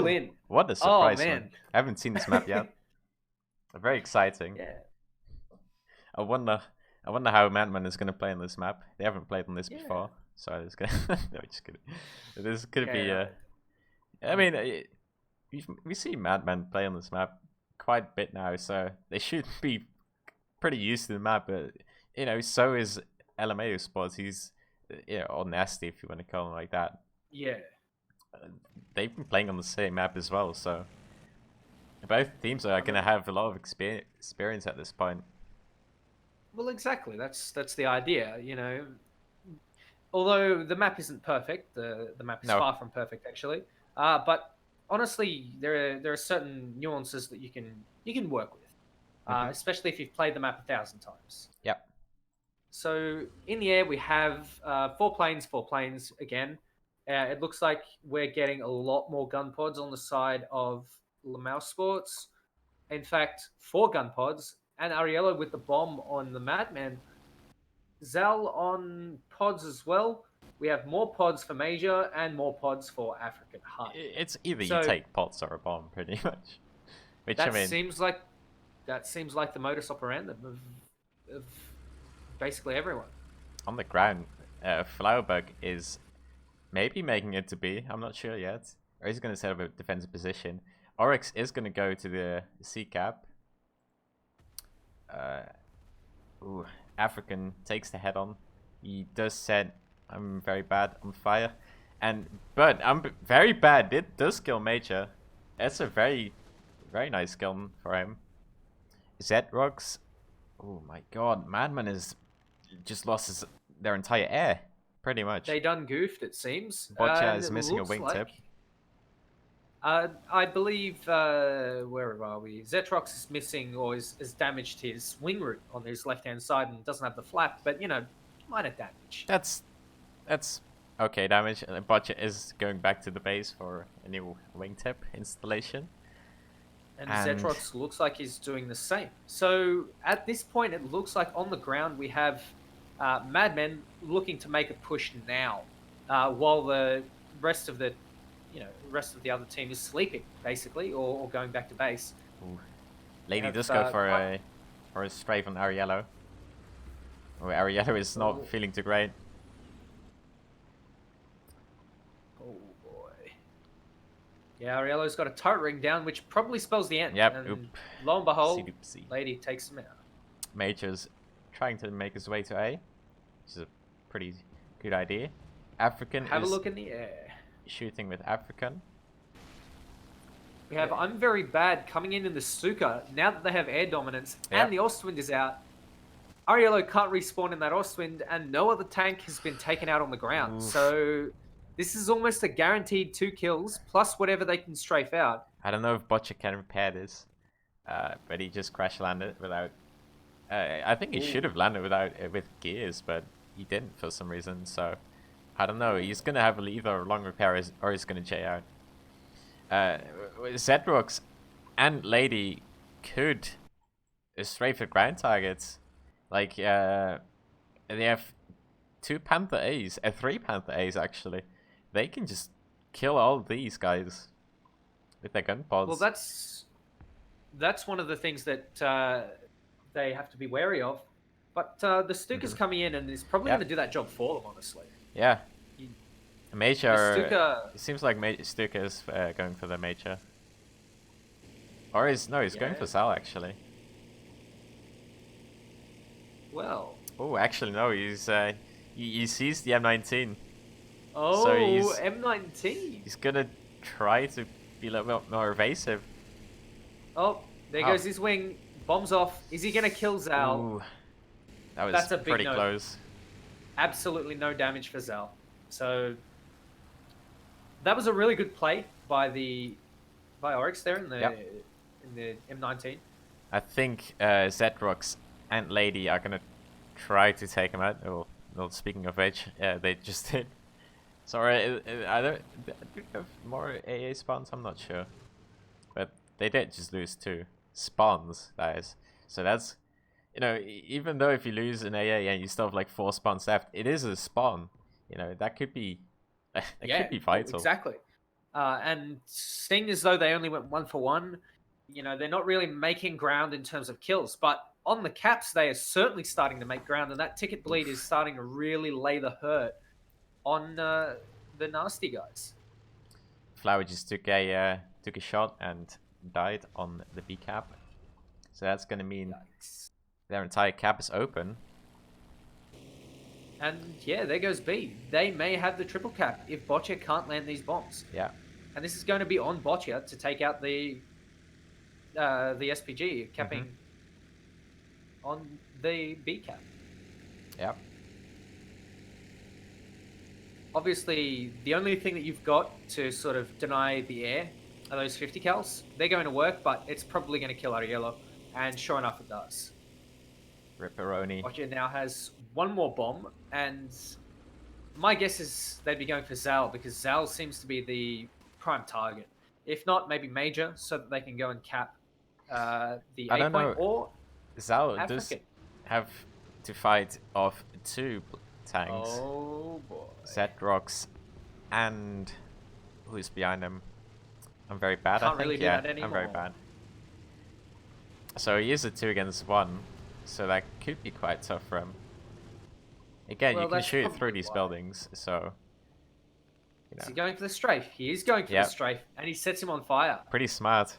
all in. What a Oh surprise, man. man. I haven't seen this map yet. Very exciting. Yeah. I wonder how Madman is gonna play on this map. They haven't played on this Yeah. before, so it's gonna. No, just kidding. This could be. Okay. I mean, we see Madman play on this map quite a bit now, so they should be pretty used to the map. But so is LMA Esports. He's or Nasty, if you want to call him like that. Yeah. They've been playing on the same map as well, so both teams are going to have a lot of experience at this point. Well, exactly. That's the idea. Although the map isn't perfect, the map is far from perfect actually. But honestly, there are certain nuances that you can work with, especially if you've played the map 1,000 times. Yep. So in the air we have 4 planes again. It looks like we're getting a lot more gun pods on the side of Lamau Sports. In fact, 4 gun pods, and Ariello with the bomb on the Madman. Zal on pods as well. We have more pods for Major and more pods for African Hut. It's either you take pods or a bomb, pretty much. Which that seems like the modus operandi of basically everyone. On the ground, Flowerbug is maybe making it to B. I'm not sure yet. Or he's going to set up a defensive position. Oryx is going to go to the C cap. African takes the head on. He does set I'm very bad on fire. But I'm very bad. It does kill Major. That's a very, very nice kill for him. Zedrox. Oh my god. Madman has just lost their entire air. Pretty much. They done goofed, it seems. Botcha is missing a wingtip. I believe, where are we? Zetrox is missing or has damaged his wing root on his left-hand side and doesn't have the flap, but, minor damage. That's okay damage. Botcha is going back to the base for a new wingtip installation. And Zetrox looks like he's doing the same. So, at this point, it looks like on the ground we have Madmen looking to make a push now, while the rest of the other team is sleeping, basically, or going back to base. Ooh. Lady does go for a strafe on Ariello. Oh, Ariello is not feeling too great. Oh boy. Yeah, Ariello's got a turret ring down, which probably spells the end. Yep. And lo and behold, Lady takes him out. Major's trying to make his way to A, which is a pretty good idea. African Have a look in the air. Shooting with African. We have I'm Very Bad coming in the Stuka now that they have air dominance and the Ostwind is out. Ariello can't respawn in that Ostwind and no other tank has been taken out on the ground. Oof. So this is almost a guaranteed 2 kills plus whatever they can strafe out. I don't know if Botcha can repair this, but he just crash landed without. I think he should have landed with gears, but he didn't for some reason. So. I don't know, he's going to have either a long repair or he's going to J out. Zedrox and Lady could strafe the ground targets. Like, they have 2 Panther A's, 3 Panther A's actually. They can just kill all these guys with their gun pods. Well, that's one of the things that they have to be wary of. But the Stuka's coming in and is probably going to do that job for them, honestly. Yeah. Major. It seems like Stuka is going for the Major. Or he's going for Sal actually. Well. Oh, actually no. He's he sees the M19. Oh, so M19. He's gonna try to be a little bit more evasive. Oh, there goes his wing. Bombs off. Is he gonna kill Zal? Ooh, that's a pretty close. Absolutely no damage for Zal. So that was a really good play by Oryx there in the M19. I think Zedrox and Lady are gonna try to take him out. Oh, well, speaking of which, they just did. Sorry, I don't have more AA spawns. I'm not sure, but they did just lose 2 spawns. That is, so that's even though if you lose an AA and you still have like 4 spawns left, it is a spawn. That could be. That could be vital. Exactly. And seeing as though they only went 1-for-1, they're not really making ground in terms of kills. But on the caps, they are certainly starting to make ground, and that ticket bleed is starting to really lay the hurt on the nasty guys. Flower just took a shot and died on the B cap, so that's gonna mean their entire cap is open. And yeah, there goes B. They may have the triple cap if Boccia can't land these bombs. Yeah. And this is going to be on Boccia to take out the SPG, capping on the B cap. Yep. Obviously, the only thing that you've got to sort of deny the air are those 50 cals. They're going to work, but it's probably going to kill Ariello. And sure enough, it does. Ripperoni. Boccia now has one more bomb, and my guess is they'd be going for Zal, because Zal seems to be the prime target. If not, maybe Major, so that they can go and cap the I don't A-point, know. or Zal African. does have to fight off 2 tanks. Oh boy. Zetrox and who's behind him? I'm very bad, Can't I think. really do Yeah, that I'm very anymore. bad. So he is a 2 against 1, so that could be quite tough for him. Again, Well, you can that's shoot probably through these why. buildings, so... Is he going for the strafe? He is going for the strafe, and he sets him on fire. Pretty smart.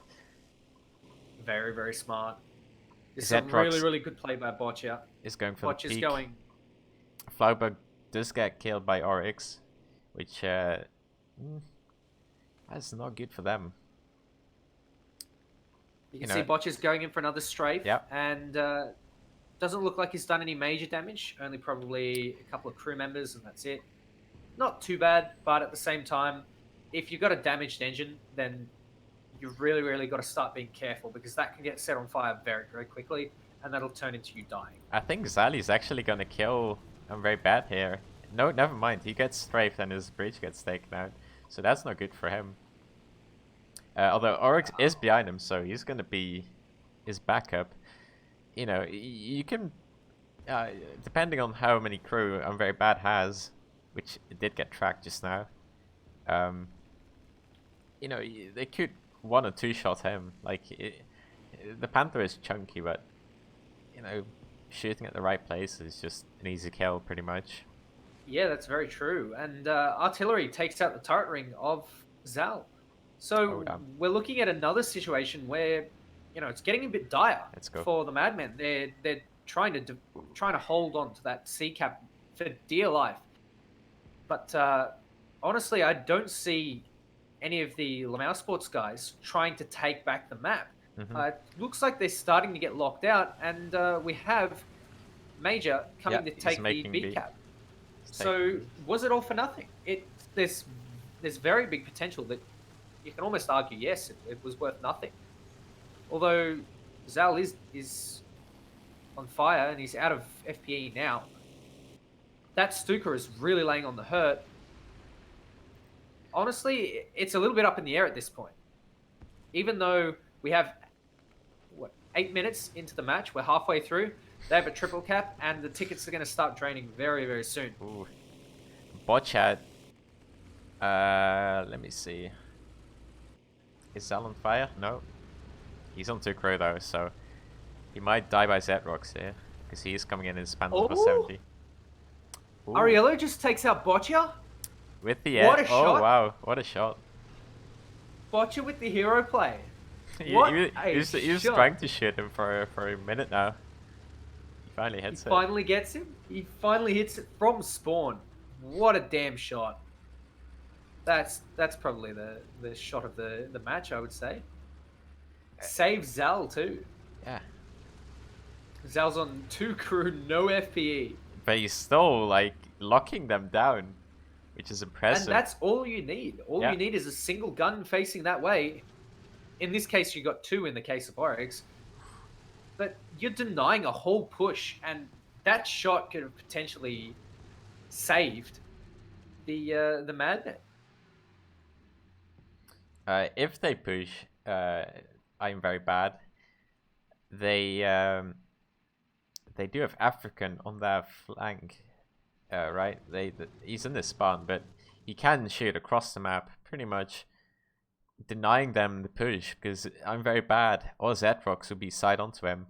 Very, very smart. This is a Zetrox really, really good play by Boccia. is going for Boccia's the peak. going... Flaubert does get killed by RX, which that's not good for them. You can see Boccia's going in for another strafe, Yep. and doesn't look like he's done any major damage. Only probably a couple of crew members, and that's it. Not too bad, but at the same time, if you've got a damaged engine, then you've really, really got to start being careful, because that can get set on fire very, very quickly, and that'll turn into you dying. I think Zali's actually gonna kill... I'm very bad here. No, never mind. He gets strafed and his bridge gets taken out. So that's not good for him. Although Oryx is behind him, so he's gonna be his backup. You know, you can... depending on how many crew I'm very bad has, which it did get tracked just now. You know, they could 1 or 2 shot him. Like, the Panther is chunky, but... You know, shooting at the right place is just an easy kill, pretty much. Yeah, that's very true. And artillery takes out the turret ring of Zal. So we're looking at another situation where, it's getting a bit dire for the Madmen. They're trying to hold on to that C cap for dear life. But honestly, I don't see any of the Lamau Sports guys trying to take back the map. It looks like they're starting to get locked out, and we have Major coming to take the B cap. So was it all for nothing? There's very big potential that you can almost argue, yes, it was worth nothing. Although Zal is on fire and he's out of FPE now. That Stuka is really laying on the hurt. Honestly, it's a little bit up in the air at this point. Even though we have 8 minutes into the match, we're halfway through. They have a triple cap, and the tickets are going to start draining very, very soon. Ooh. Boccia. Let me see. Is Zal on fire? No. He's on 2 crew though, so he might die by Zetrox here, because he is coming in his Panther for 70. Ooh. Ariello just takes out Boccia. With the edge. Oh wow, what a shot. Boccia with the hero play. He was trying to shoot him for a minute now. He finally hits it. Finally gets him. He finally hits it from spawn. What a damn shot. That's probably the shot of the match, I would say. Saves Zal too. Yeah. Zal's on 2 crew, no FPE. But he's still like locking them down, which is impressive. And that's all you need. All you need is a single gun facing that way. In this case, you got 2 in the case of Oryx. But you're denying a whole push, and that shot could have potentially saved the Madmen. If they push, I'm very bad. They do have African on their flank, right? He's in the spawn, but he can shoot across the map pretty much denying them the push, because I'm very bad, or Zetrox would be side onto him.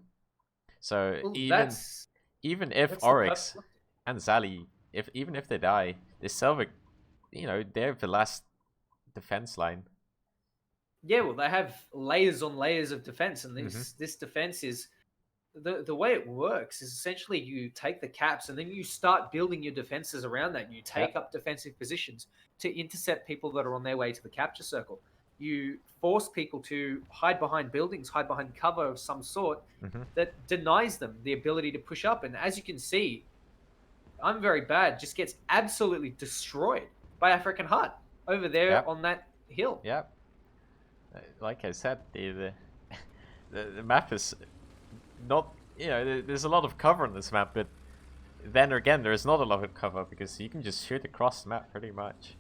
So Well, even if that's the Oryx perfect. and Zali, even if they die, they still have, they're the last defense line. Yeah, well, they have layers on layers of defense, and Mm-hmm. this defense is the way it works is essentially you take the caps and then you start building your defenses around that. You take Yep. up defensive positions to intercept people that are on their way to the capture circle. You force people to hide behind buildings, hide behind cover of some sort Mm-hmm. that denies them the ability to push up. And as you can see, I'm very bad just gets absolutely destroyed by African Heart over there Yep. on that hill. Yep. Like I said, the map is not, there's a lot of cover on this map, but then again, there is not a lot of cover because you can just shoot across the map pretty much.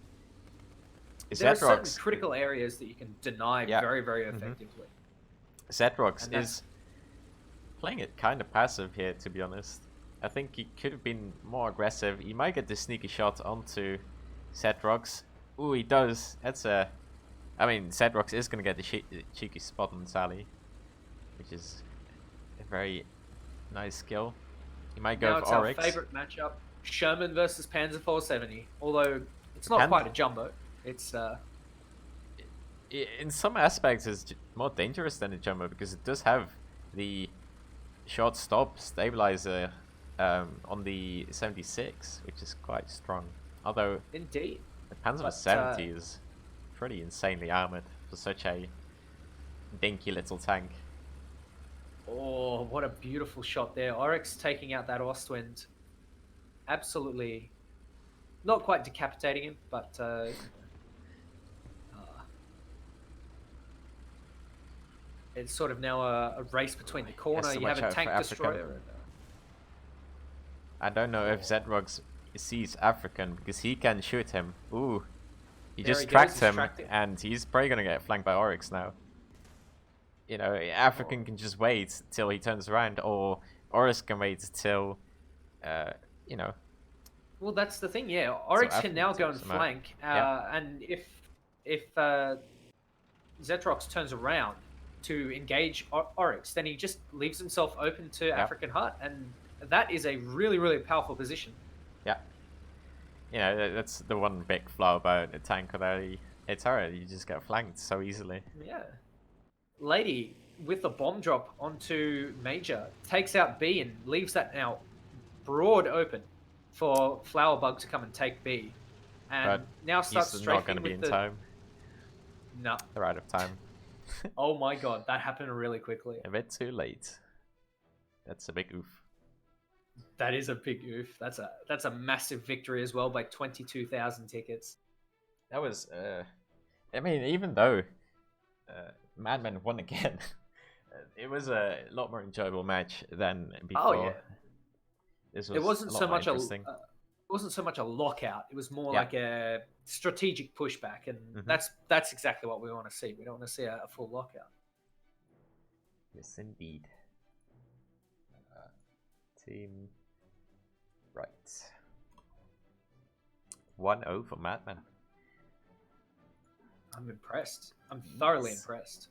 There are certain critical areas that you can deny very, very effectively. Zetrox is playing it kind of passive here, to be honest. I think he could have been more aggressive. He might get the sneaky shot onto Zetrox. Ooh, he does. That's a... I mean, Zetrox is going to get the cheeky spot on Sally, which is a very nice skill. He might go for Oryx. Our favorite matchup, Sherman versus Panzer 470. Although it's not quite a jumbo. It's in some aspects it's more dangerous than a jumbo because it does have the short stop stabilizer on the 76, which is quite strong. Although indeed, the Panzer 70 is pretty insanely armored for such a dinky little tank. Oh, what a beautiful shot there. Oryx taking out that Ostwind. Absolutely not quite decapitating him, but it's sort of now a race between the corner. You have a tank destroyer. I don't know if Zetrox sees African because he can shoot him. Ooh. He just tracked him, and he's probably going to get flanked by Oryx now. African can just wait till he turns around, or Oryx can wait till, Well, that's the thing, yeah. Oryx can now go and flank, and if Zetrox turns around to engage Oryx, then he just leaves himself open to African Heart, and that is a really, really powerful position. Yeah. That's the one big flaw about a tank that it's alright, you just get flanked so easily. Yeah. Lady, with the bomb drop onto Major, takes out B and leaves that now broad open for Flowerbug to come and take B. And now starts strafing not going to be in time. No. They're out of time. Oh my god, that happened really quickly. A bit too late. That's a big oof. That is a big oof. That's a massive victory as well by 22,000 tickets. That was, I mean, even though Madman won again, it was a lot more enjoyable match than before. Oh yeah. It wasn't so much a lockout. It was more like a strategic pushback, and that's exactly what we want to see. We don't want to see a full lockout. Yes, indeed. Team right. 1-0 for Madman. I'm impressed. I'm thoroughly impressed.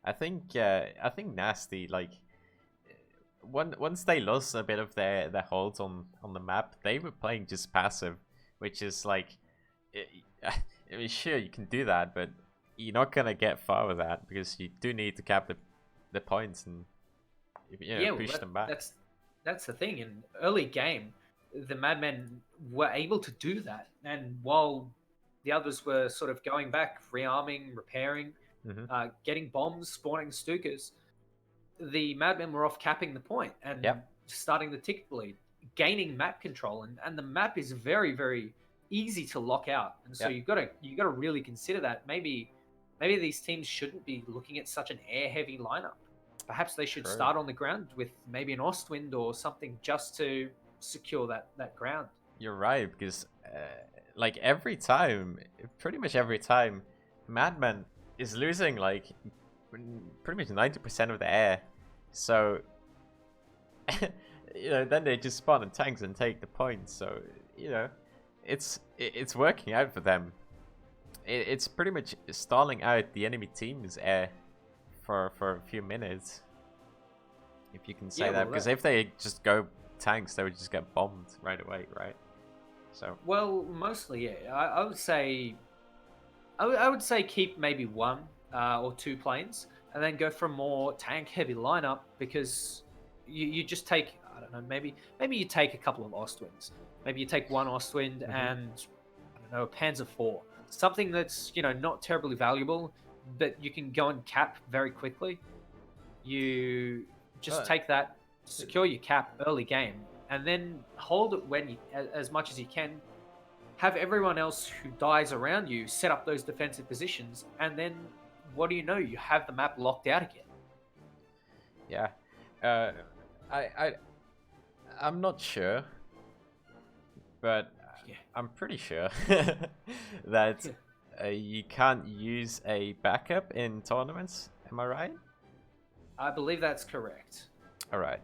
I think Nasty, like, once they lost a bit of their holds on the map, they were playing just passive, which is like, I mean, sure, you can do that, but you're not gonna get far with that because you do need to cap the points and push them back. That's the thing. In early game, the Madmen were able to do that, and while the others were sort of going back, rearming, repairing, getting bombs, spawning Stukas, the Madmen were off capping the point and starting the ticket lead, gaining map control, and the map is very, very easy to lock out, and so you got to really consider that maybe these teams shouldn't be looking at such an air heavy lineup. Perhaps they should start on the ground with maybe an Ostwind or something just to secure that ground. You're right, because like pretty much every time, Madman is losing like pretty much 90% of the air. So then they just spawn in tanks and take the points. So it's working out for them. it's pretty much stalling out the enemy team's air for a few minutes. If you can say that, because if they just go tanks, they would just get bombed right away, right? So. Well, mostly, yeah. I would say, I would say keep maybe one or two planes, and then go for a more tank heavy lineup, because you just take, I don't know, maybe you take a couple of Ostwinds, maybe you take one Ostwind and I don't know, a Panzer IV, something that's not terribly valuable, but you can go and cap very quickly. You just take that, secure your cap early game, and then hold it when you, as much as you can. Have everyone else who dies around you set up those defensive positions, and then what do you know? You have the map locked out again. Yeah, I'm not sure, but I'm pretty sure that you can't use a backup in tournaments. Am I right? I believe that's correct. All right.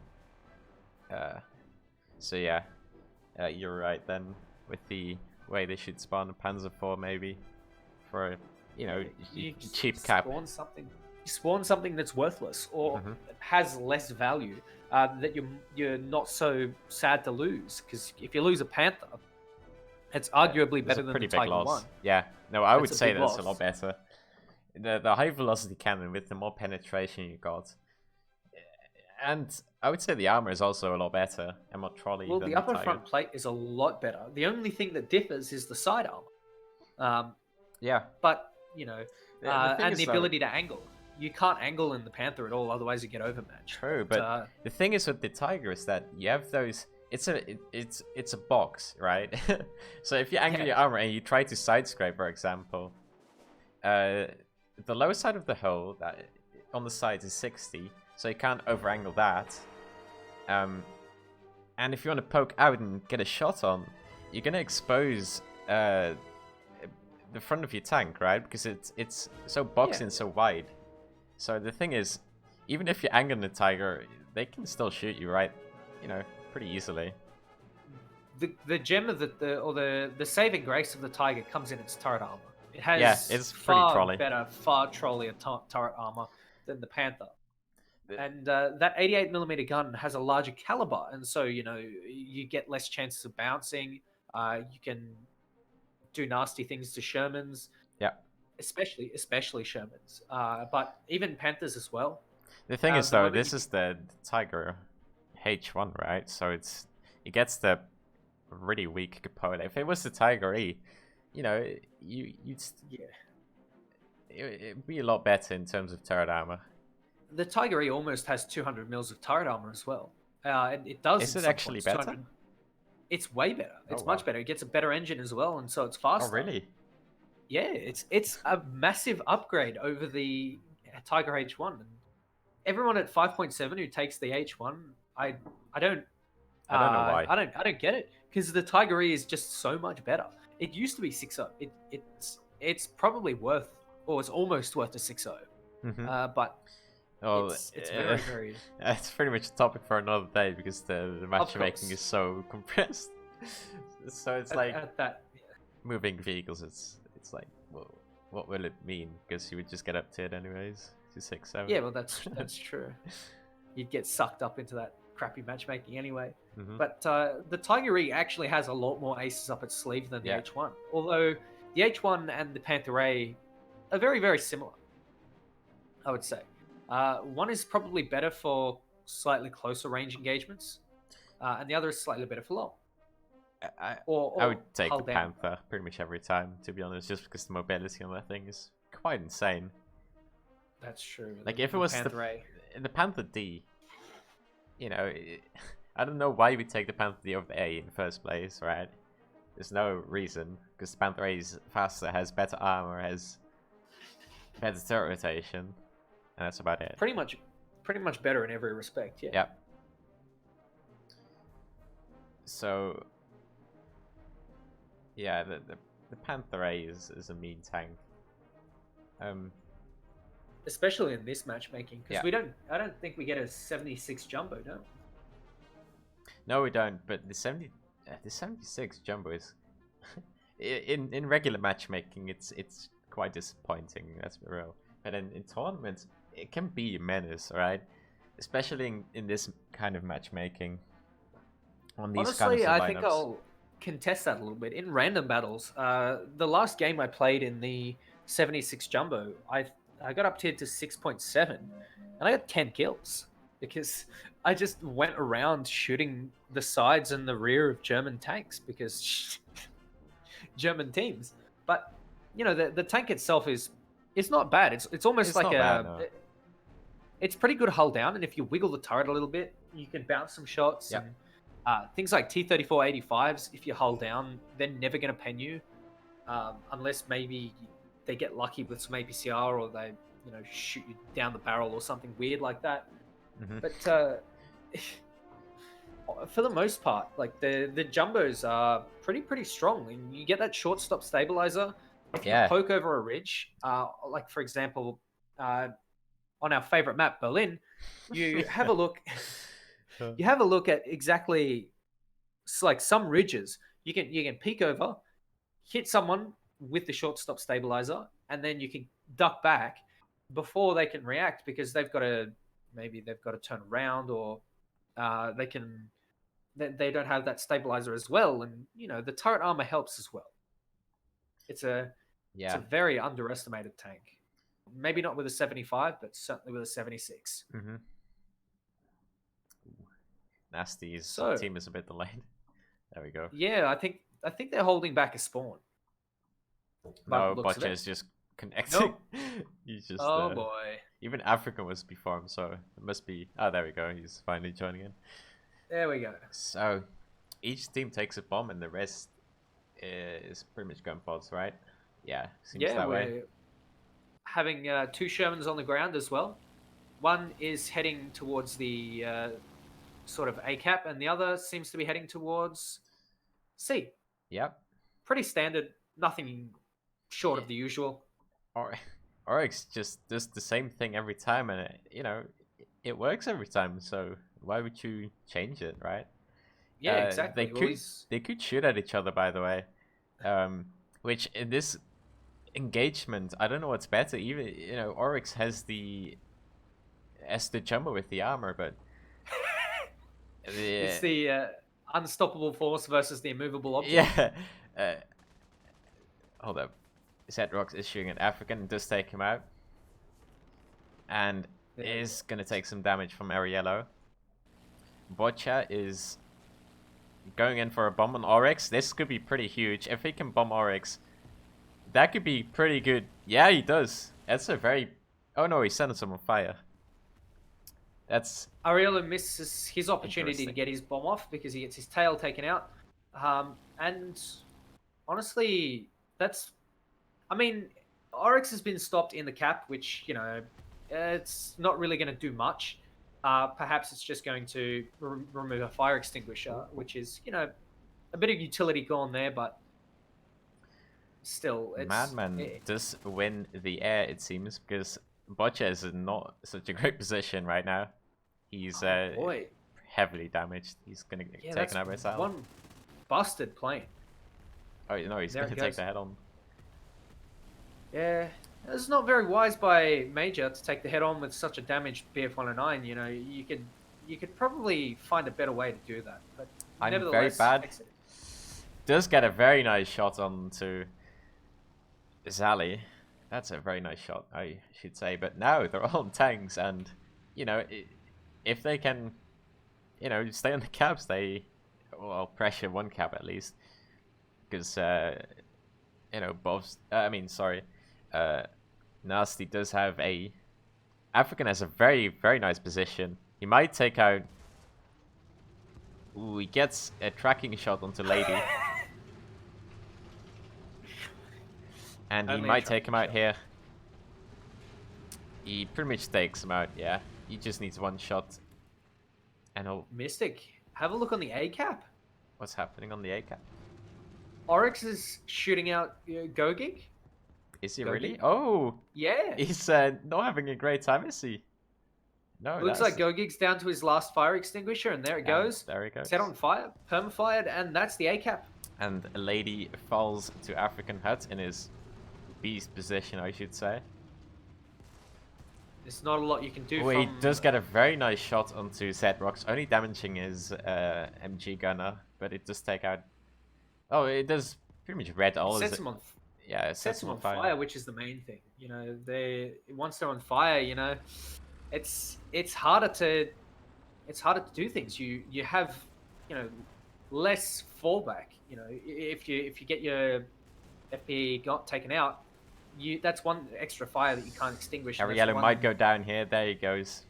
So yeah, you're right then with the way they should spawn a Panzer IV maybe for you cheap cap. Spawn something that's worthless or has less value, that you're not so sad to lose, because if you lose a Panther, it's arguably better than the Tiger One. Yeah, no, I would say that's a lot better. The high velocity cannon with the more penetration you got. And I would say the armor is also a lot better and more trolley. Well, the upper front plate is a lot better. The only thing that differs is the side armor. Yeah. But, and the ability to angle. You can't angle in the Panther at all, otherwise you get overmatched. True, but the thing is with the Tiger is that you have those... It's a box, right? So if you angle your armor and you try to side scrape, for example, the lower side of the hull that on the sides is 60. So you can't over-angle that. And if you want to poke out and get a shot on, you're going to expose the front of your tank, right? Because it's so boxed and so wide. So the thing is, even if you're angling the Tiger, they can still shoot you, right? Pretty easily. The gem of the saving grace of the Tiger comes in its turret armor. It has it's far trolley. better, far trollier turret armor than the Panther. And that 88mm gun has a larger caliber, and so you get less chances of bouncing. You can do nasty things to Shermans. Yeah. Especially Shermans. But even Panthers as well. The thing is, though, this is the Tiger H1, right? So it gets the really weak component. If it was the Tiger E, it'd be a lot better in terms of turret armor. The Tiger E almost has 200 mils of turret armor as well. And it does. Is it actually better? It's way better. It's much better. It gets a better engine as well, and so it's faster. Oh, really? Yeah, it's a massive upgrade over the Tiger H1. And everyone at 5.7 who takes the H1, I don't know why. I don't get it, because the Tiger E is just so much better. It used to be 6.0. It's probably worth, or it's almost worth a 6.0. But it's very, very... It's pretty much a topic for another day, because the matchmaking is so compressed. So it's moving vehicles. It's like, well, what will it mean? Because you would just get up to it anyways, to 6, 7. Yeah, well, that's true. You'd get sucked up into that crappy matchmaking anyway. But the Tiger E actually has a lot more aces up its sleeve than the H1. Although the H1 and the Panther A are very, very similar, I would say. One is probably better for slightly closer range engagements, and the other is slightly better for long. I would take the Panther pretty much every time, to be honest, just because the mobility on that thing is quite insane. That's true. Like, if it was the Panther D, I don't know why we take the Panther D over the A in the first place, right? There's no reason, because the Panther A is faster, has better armor, has better turret rotation, and that's about it. Pretty much better in every respect, yeah. Yep. So, yeah, the Panther A is a mean tank. Especially in this matchmaking, because I don't think we get a 76 jumbo, no? No, we don't. But the 76 jumbo is in regular matchmaking, it's quite disappointing. Let's be real. But in tournaments, it can be a menace, right? Especially in this kind of matchmaking, on these kinds Honestly, of I think lineups. I'll contest that a little bit. In random battles, the last game I played in the 76 Jumbo, I got up tiered to 6.7, and I got 10 kills because I just went around shooting the sides and the rear of German tanks because German teams. But the tank itself is it's not bad. It's almost It's like not bad, no. it's pretty good hull down, and if you wiggle the turret a little bit, you can bounce some shots. Yep. And things like T-34-85s, if you hull down, they're never going to pen you, unless maybe they get lucky with some APCR or they shoot you down the barrel or something weird like that. Mm-hmm. But for the most part, like the jumbos are pretty strong, and you get that short stop stabilizer. If you Yeah. poke over a ridge, like for example, on our favorite map, Berlin, you have a look. You have a look at exactly like some ridges. You can peek over, hit someone with the short stop stabilizer, and then you can duck back before they can react because maybe they've got to turn around, or they don't have that stabilizer as well, and the turret armor helps as well. It's a very underestimated tank. Maybe not with a 75, but certainly with a 76. Mm-hmm. Nasty's So team is a bit delayed. There we go. yeah, I think they're holding back a spawn. No, Botcha is just connecting. Nope. He's just. Oh boy. Even Africa was before him, so it must be. Oh, there we go. He's finally joining in. There we go. So, each team takes a bomb, and the rest is pretty much gun pods, right? Yeah, seems that way. We're having 2 Shermans on the ground as well. One is heading towards the sort of A cap, and the other seems to be heading towards C. Yep. Pretty standard. Nothing short of the usual. Oryx just does the same thing every time, and it works every time. So why would you change it, right? Yeah, exactly. They could shoot at each other, by the way. Which in this engagement, I don't know what's better. Even Oryx has the jumper with the armor, but it's the unstoppable force versus the immovable object. Yeah. Hold up. Zetrox is shooting an African and does take him out. And is going to take some damage from Ariello. Botcha is going in for a bomb on Oryx. This could be pretty huge. If he can bomb Oryx, that could be pretty good. Yeah, he does. That's a very... Oh no, he sent some on fire. That's... Ariello misses his opportunity to get his bomb off because he gets his tail taken out. And honestly, that's... I mean, Oryx has been stopped in the cap, which, it's not really going to do much. Perhaps it's just going to remove a fire extinguisher, which is, a bit of utility gone there, but still, it's... Madman does win the air, it seems, because Botcha is in not such a great position right now. He's heavily damaged. He's going to get taken out by Sal. One busted plane. Oh, no, he's going to take the head on. Yeah, it's not very wise by Major to take the head on with such a damaged BF-109. You could probably find a better way to do that. But I'm nevertheless, very bad. Does get a very nice shot onto Zali. That's a very nice shot, I should say. But now they're all tanks, and if they can, stay on the caps, they pressure one cap at least, because Nasty does have African has a very, very nice position. He might take out... Ooh, he gets a tracking shot onto Lady. And he might take him out here. He pretty much takes him out, yeah. He just needs one shot. And he'll... Mystic, have a look on the A cap. What's happening on the A cap? Oryx is shooting out Gogig. Is he really? Oh! Yeah. He's not having a great time, is he? No, it looks like Gogig's down to his last fire extinguisher, and there it goes. There he goes. Set on fire, perma-fired, and that's the A cap. and a lady falls to African hut in his beast position, I should say. There's not a lot you can do Oh, from... he does get a very nice shot onto Zedrox, only damaging his MG gunner, but it does take out... Oh, it does pretty much red all, It is sets it? them on Yeah, it sets sets them them on on fire. fire, which is the main thing. You know, once they're on fire, you know, it's harder to do things. You have, you know, less fallback. You know, if you get your FP got taken out, that's one extra fire that you can't extinguish. And that's Ariello one... might go down here. There he goes.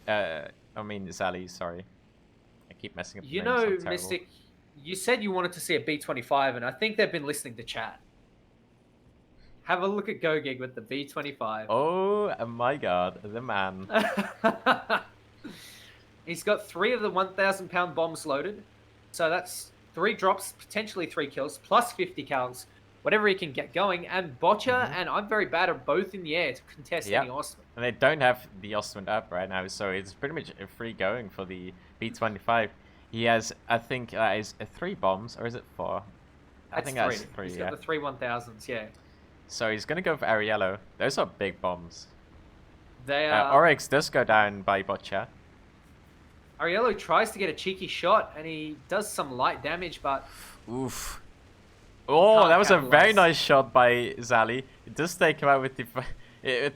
I mean, Zali, sorry. I keep messing up the You names, know, I'm terrible. Mystic, you said you wanted to see a B25, and I think they've been listening to chat. Have a look at GoGig with the B25. Oh my god, the man. He's got 3 of the 1,000-pound bombs loaded. So that's 3 drops, potentially 3 kills, plus 50 counts, whatever he can get going. And Botcha and I'm very bad at both in the air to contest any Osman. And they don't have the Osman up right now, so it's pretty much a free going for the B25. He has, I think, is 3 bombs, or is it 4? I think that's 3, He's got the 3 1,000s, yeah. So he's going to go for Ariello. Those are big bombs. They are... Oryx does go down by Botcha. Ariello tries to get a cheeky shot, and he does some light damage, but... Oof. Oh, that was a very nice shot by Zali. It does take him out with the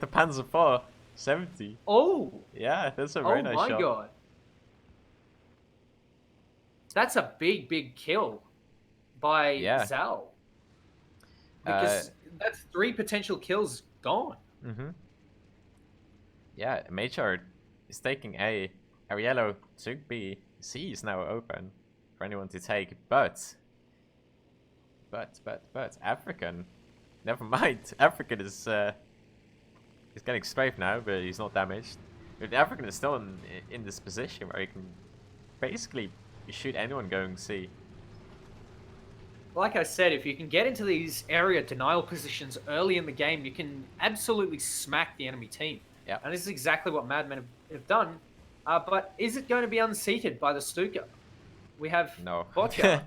Panzer IV 70. Oh! Yeah, that's a very nice shot. Oh my god. That's a big, big kill by Zal. Because that's 3 potential kills gone. Yeah, Major is taking A. Ariello took B. C is now open for anyone to take, but African, never mind. African is getting strafed now, but he's not damaged. But African is still in this position where he can basically shoot anyone going C. Like I said, if you can get into these area denial positions early in the game, you can absolutely smack the enemy team. Yeah. And this is exactly what Madmen have done. But is it going to be unseated by the Stuka? We have Botcha.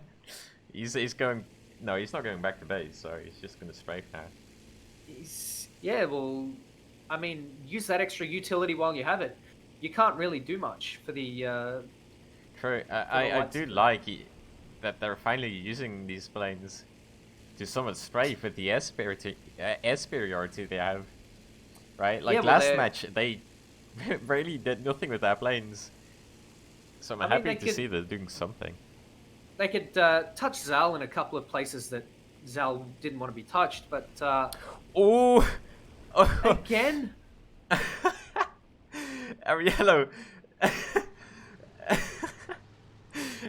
he's going... No, he's not going back to base, so he's just going to strafe now. Yeah, well, I mean, use that extra utility while you have it. You can't really do much for the... True. I do like that they're finally using these planes to somewhat strafe with the air superiority they have. Right? Like last match, they really did nothing with their planes. So I'm happy to see they're doing something. They could touch Zal in a couple of places that Zal didn't want to be touched, but... Oh! Again? Ariello!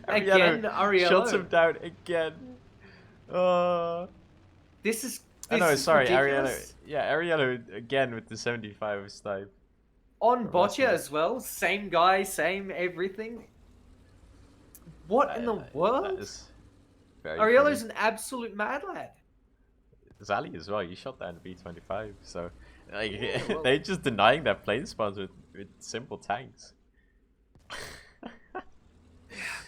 Ariello shots him down again. This is sorry, ridiculous. Ariello. Yeah, Ariello again with the 75 snipe. On Botcha as well, same guy, same everything. What in the world? Ariello's an absolute mad lad. Zali as well, you shot down the B25, so like, they're just denying their plane spawns with simple tanks.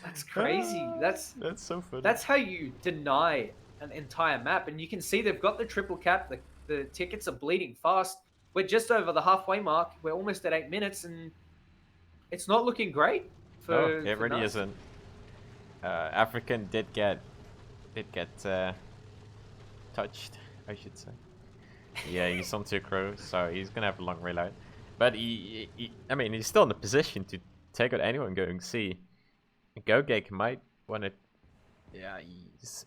That's crazy. That's so funny. That's how you deny an entire map, and you can see they've got the triple cap. The tickets are bleeding fast. We're just over the halfway mark. We're almost at 8 minutes, and it's not looking great. It really isn't. African did get touched, I should say. Yeah, he's on 2 crew, so he's gonna have a long reload. But I mean, he's still in the position to take out anyone going C. GoGig might want to... Yeah, he's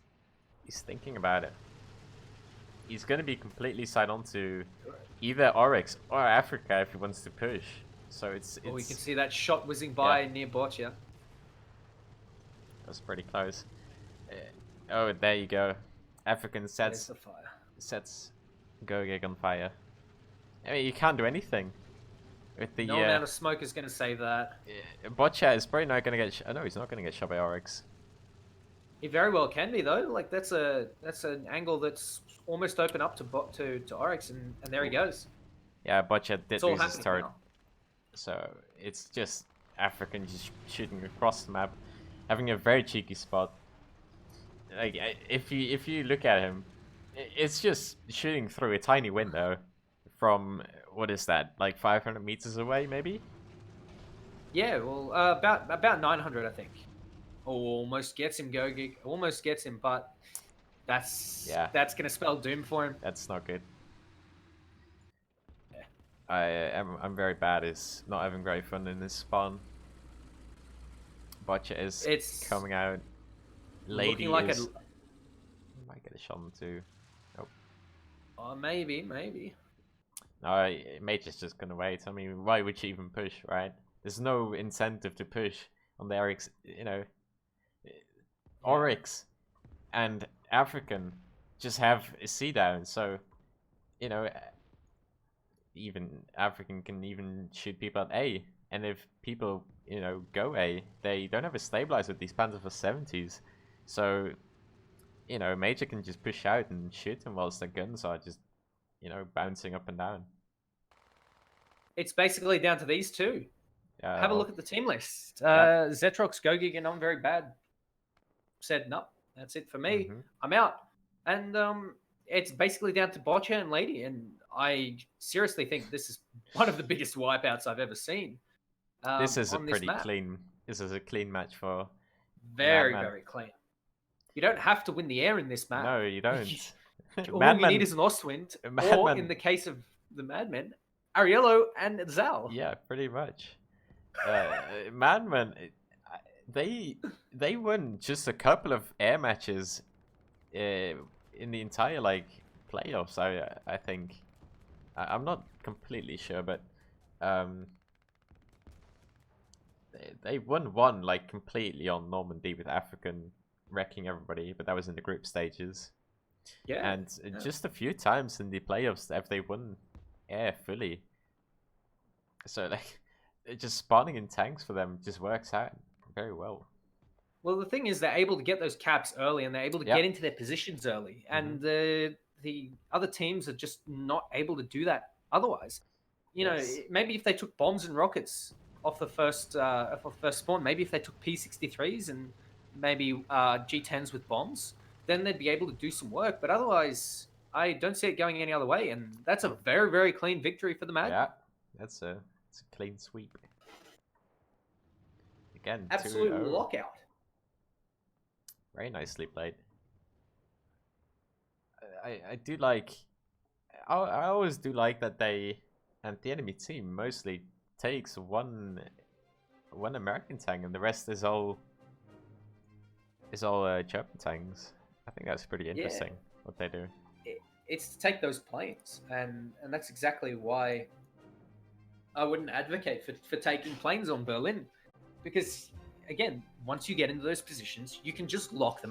thinking about it. He's going to be completely side on to either Oryx or Africa if he wants to push. So it's... Oh, we can see that shot whizzing by near Botcha. That's pretty close. Oh, there you go. African sets GoGig on fire. I mean, you can't do anything. With the, no amount of smoke is going to save that. Botcha is probably not going to get... no, he's not going to get shot by Oryx. He very well can be, though. Like, that's an angle that's almost open up to Oryx, and there he goes. Yeah, Botcha did lose his turret. Now. So it's just African just shooting across the map, having a very cheeky spot. like if you look at him, it's just shooting through a tiny window from what is that, like 500 meters away, maybe? Yeah, well, about 900, I think. Almost gets him, Gogig. Almost gets him, but Yeah, that's gonna spell doom for him. that's not good. Yeah. I'm very bad at not having great fun in this spawn. Botcha is It's coming out. looking Lady like is. I might get a shot on too. Nope. maybe. No, Mage is just gonna wait. I mean, why would she even push, right? There's no incentive to push on the Oryx. You know, Oryx and African just have a C down, so you know, even African can even shoot people at A. And if people, you know, go A, they don't have a stabilizer with these Panzer for 70s. So, you know, Major can just push out and shoot them whilst their guns are just, you know, bouncing up and down. It's basically down to these two. Have a look at the team list. Zetrox, Gogig, and I'm very bad. Said no, that's it for me. I'm out. And it's basically down to Botcha and Lady, and I seriously think this is one of the biggest wipeouts I've ever seen. This is a on this pretty map. clean. This is a clean match for Very, Madman. very clean. You don't have to win the air in this map. No, you don't. All you need is an Ostwind, or in the case of the Madmen, Ariello and Zal. Yeah, pretty much. Madman, they won just a couple of air matches in the entire like playoffs. I think I'm not completely sure, but they won one like completely on Normandy with African wrecking everybody, but that was in the group stages. Yeah, and just a few times in the playoffs have they won air fully. So like, just spawning in tanks for them just works out very well. Well, the thing is, they're able to get those caps early, and they're able to get into their positions early, and the other teams are just not able to do that otherwise. You know, maybe if they took bombs and rockets off the first spawn, maybe if they took P63s and maybe G10s with bombs, then they'd be able to do some work. But otherwise, I don't see it going any other way, and that's a very, very clean victory for the Mad. Yeah, it's a clean sweep. Again, absolute 2-0. lockout. Very nicely played. I do like. I always do like that they and the enemy team mostly takes one American tank and the rest is all German tanks. I think that's pretty interesting what they do. It's to take those planes, and that's exactly why I wouldn't advocate for taking planes on Berlin, because again, once you get into those positions, you can just lock them